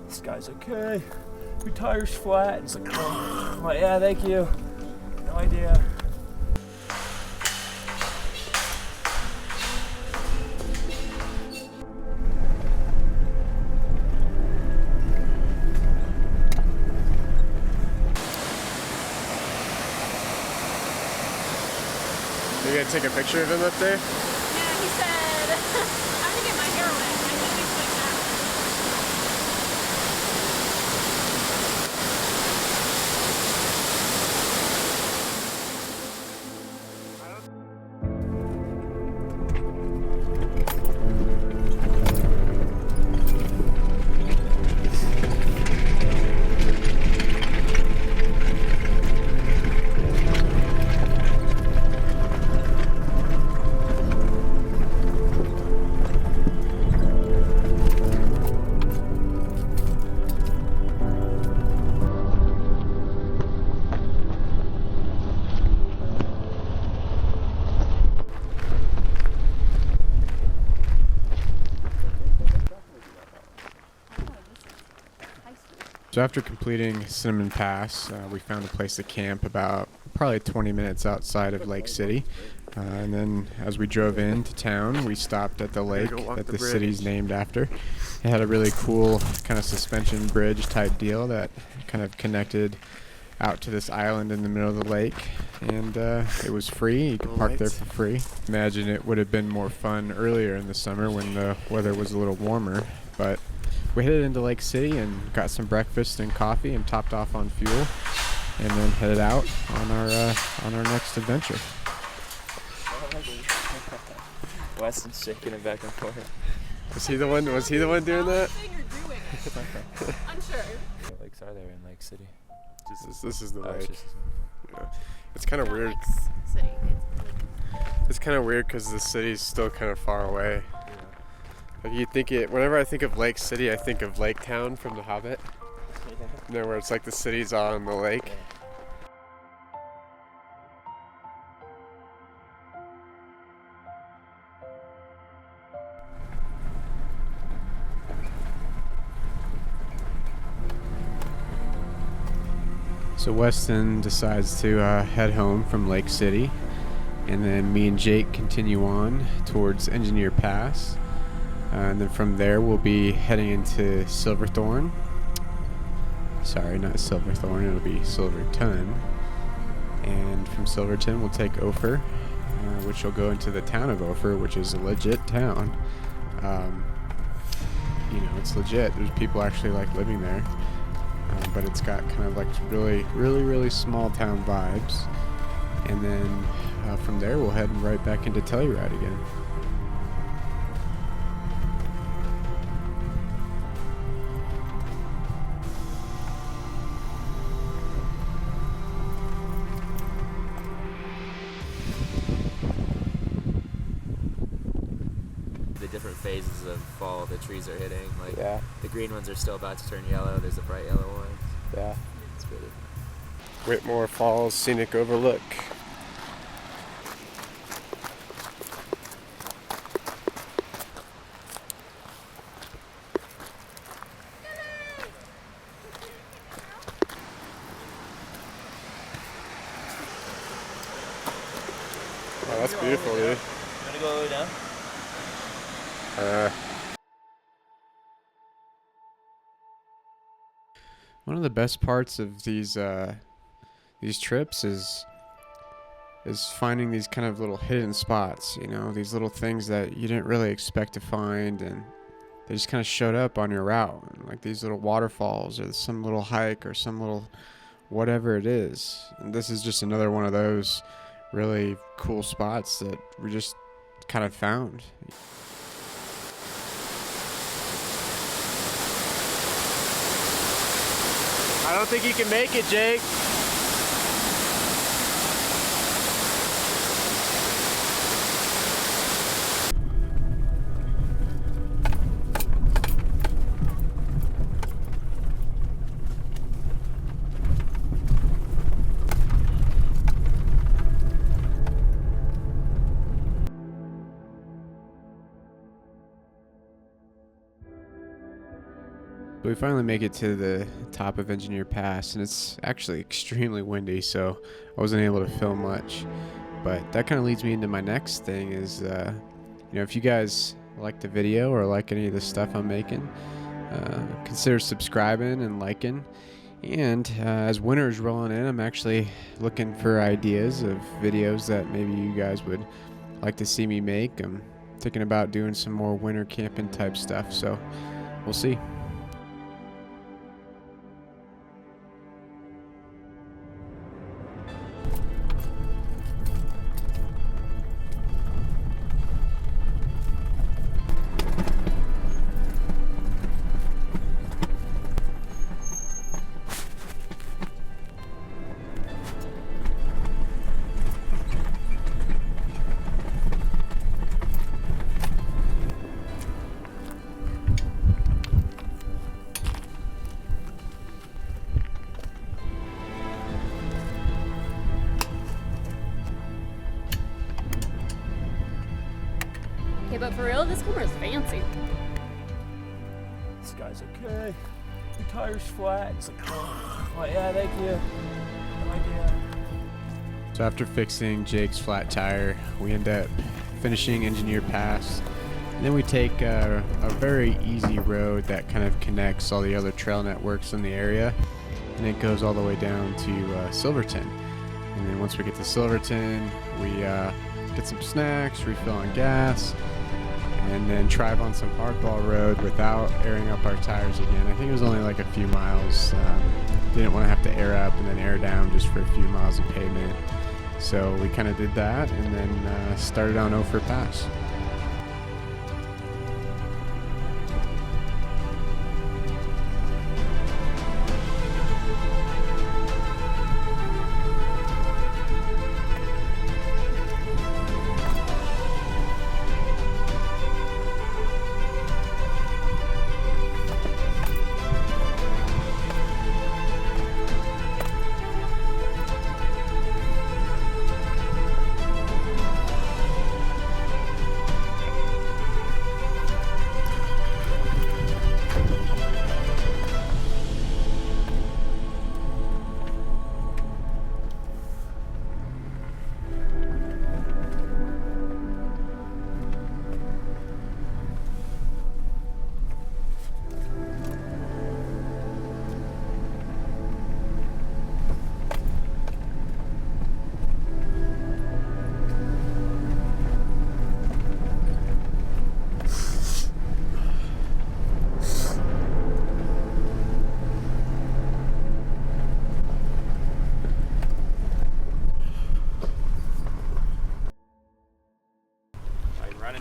This guy's okay. Your tire's flat. It's like, oh. I'm like, yeah, thank you. No idea. You gonna take a picture of him up there? Yeah, he said, I'm gonna get my hair wet. I think he's like that. So after completing Cinnamon Pass, we found a place to camp about probably 20 minutes outside of Lake City. And then as we drove into town, we stopped at the lake that the city's named after. It had a really cool kind of suspension bridge type deal that kind of connected out to this island in the middle of the lake. And it was free. You could park there for free. Imagine it would have been more fun earlier in the summer when the weather was a little warmer. But we headed into Lake City and got some breakfast and coffee and topped off on fuel, and then headed out on our next adventure. Weston's shaking it back and forth. Was he the one doing that? Unsure. What lakes are there in Lake City? This is the Oh, lake. Yeah. It's kind of weird. City. It's kind of weird because the city's still kind of far away. Like you think it. Whenever I think of Lake City, I think of Lake Town from The Hobbit. You know, where it's like the city's on the lake. So Weston decides to head home from Lake City, and then me and Jake continue on towards Engineer Pass. And then from there we'll be heading into Silverthorne. Sorry, not Silverthorne, it'll be Silverton. And from Silverton we'll take Ophir, which will go into the town of Ophir, which is a legit town. You know, it's legit. There's people actually like living there. But it's got kind of like really small town vibes. And then from there we'll head right back into Telluride again. The different phases of fall the trees are hitting. Like Yeah. the green ones are still about to turn yellow. There's the bright yellow ones. Yeah. It's pretty. Whitmore Falls Scenic Overlook. Oh, that's beautiful, dude. You wanna go all the way down? One of the best parts of these trips is finding these kind of little hidden spots, you know, these little things that you didn't really expect to find, and they just kind of showed up on your route, like these little waterfalls or some little hike or some little whatever it is. And this is just another one of those really cool spots that we just kind of found. I don't think you can make it, Jake. we finally make it to the top of Engineer Pass, and it's actually extremely windy, so I wasn't able to film much. But that kind of leads me into my next thing is, if you guys like the video or like any of the stuff I'm making, consider subscribing and liking. And as winter is rolling in, I'm actually looking for ideas of videos that maybe you guys would like to see me make. I'm thinking about doing some more winter camping type stuff, so we'll see. Okay, but for real, this camera is fancy. This guy's okay. Your tire's flat. It's like, oh yeah, thank you. No idea. So after fixing Jake's flat tire, we end up finishing Engineer Pass. And then we take a very easy road that kind of connects all the other trail networks in the area. And it goes all the way down to Silverton. And then once we get to Silverton, we get some snacks, refill on gas, and then drive on some hardball road without airing up our tires again. I think it was only like a few miles. Didn't want to have to air up and then air down just for a few miles of pavement. So we kind of did that and then started on Ophir Pass.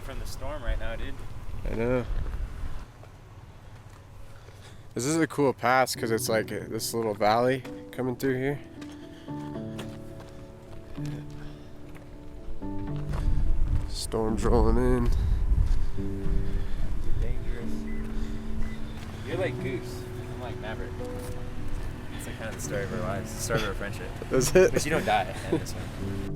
From the storm right now, dude. I know. This is a cool pass because it's like this little valley coming through here. Storm's rolling in. Dangerous. You're like Goose. I'm like Maverick. It's like kind of the story of our lives, the story of our friendship. That's it. But you don't die in this one.